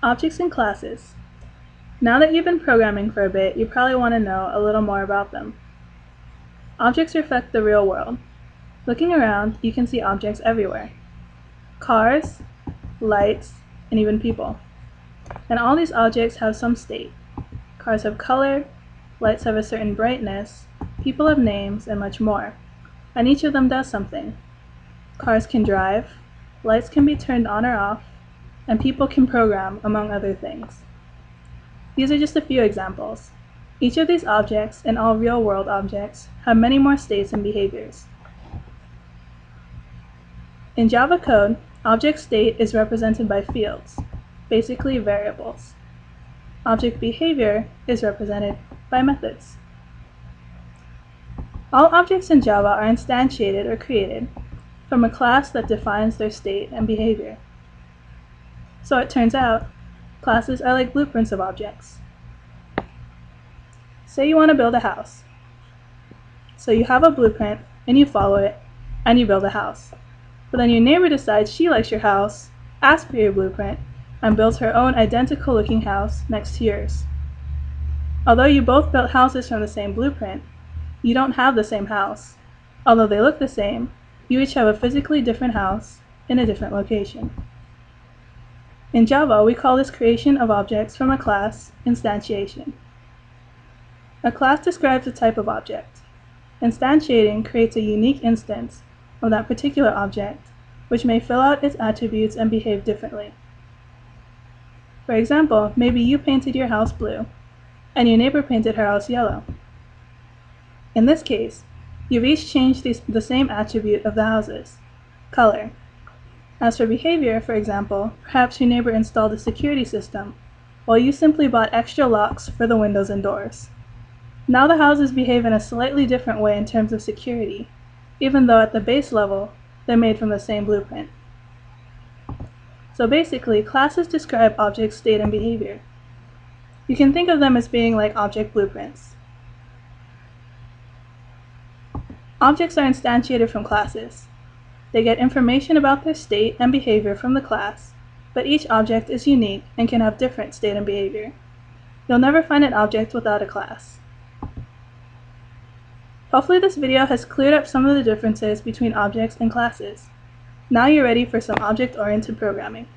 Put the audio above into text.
Objects and classes. Now that you've been programming for a bit, you probably want to know a little more about them. Objects reflect the real world. Looking around, you can see objects everywhere. Cars, lights, and even people. And all these objects have some state. Cars have color, lights have a certain brightness, people have names, and much more. And each of them does something. Cars can drive, lights can be turned on or off, and people can program, among other things. These are just a few examples. Each of these objects, and all real-world objects, have many more states and behaviors. In Java code, object state is represented by fields, basically variables. Object behavior is represented by methods. All objects in Java are instantiated or created from a class that defines their state and behavior. So it turns out, classes are like blueprints of objects. Say you want to build a house. So you have a blueprint, and you follow it, and you build a house. But then your neighbor decides she likes your house, asks for your blueprint, and builds her own identical looking house next to yours. Although you both built houses from the same blueprint, you don't have the same house. Although they look the same, you each have a physically different house in a different location. In Java, we call this creation of objects from a class instantiation. A class describes a type of object. Instantiating creates a unique instance of that particular object, which may fill out its attributes and behave differently. For example, maybe you painted your house blue, and your neighbor painted her house yellow. In this case, you've each changed the same attribute of the houses, color. As for behavior, for example, perhaps your neighbor installed a security system, while you simply bought extra locks for the windows and doors. Now the houses behave in a slightly different way in terms of security, even though at the base level, they're made from the same blueprint. So basically, classes describe object state and behavior. You can think of them as being like object blueprints. Objects are instantiated from classes. They get information about their state and behavior from the class, but each object is unique and can have different state and behavior. You'll never find an object without a class. Hopefully this video has cleared up some of the differences between objects and classes. Now you're ready for some object-oriented programming.